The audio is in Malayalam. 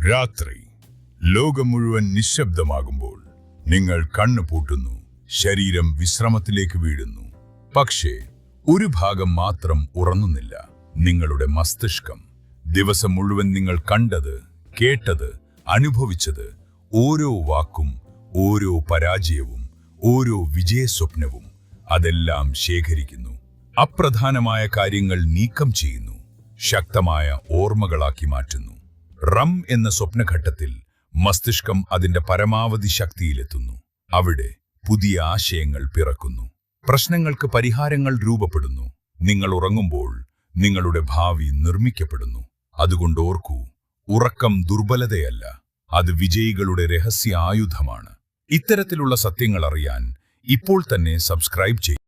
രാത്രി ലോകം മുഴുവൻ നിശബ്ദമാകുമ്പോൾ നിങ്ങൾ കണ്ണു പൂട്ടുന്നു, ശരീരം വിശ്രമത്തിലേക്ക് വീഴുന്നു. പക്ഷേ ഒരു ഭാഗം മാത്രം ഉറങ്ങുന്നില്ല, നിങ്ങളുടെ മസ്തിഷ്കം. ദിവസം മുഴുവൻ നിങ്ങൾ കണ്ടത്, കേട്ടത്, അനുഭവിച്ചത്, ഓരോ വാക്കും, ഓരോ പരാജയവും, ഓരോ വിജയസ്വപ്നവും അതെല്ലാം ശേഖരിക്കുന്നു. അപ്രധാനമായ കാര്യങ്ങൾ നീക്കം ചെയ്യുന്നു, ശക്തമായ ഓർമ്മകളാക്കി മാറ്റുന്നു. റം എന്ന സ്വപ്നഘട്ടത്തിൽ മസ്തിഷ്കം അതിന്റെ പരമാവധി ശക്തിയിലെത്തുന്നു. അവിടെ പുതിയ ആശയങ്ങൾ പിറക്കുന്നു, പ്രശ്നങ്ങൾക്ക് പരിഹാരങ്ങൾ രൂപപ്പെടുന്നു. നിങ്ങൾ ഉറങ്ങുമ്പോൾ നിങ്ങളുടെ ഭാവി നിർമ്മിക്കപ്പെടുന്നു. അതുകൊണ്ട് ഓർക്കൂ, ഉറക്കം ദുർബലതയല്ല, അത് വിജയികളുടെ രഹസ്യ ആയുധമാണ്. ഇത്തരത്തിലുള്ള സത്യങ്ങൾ അറിയാൻ ഇപ്പോൾ തന്നെ സബ്സ്ക്രൈബ് ചെയ്യൂ.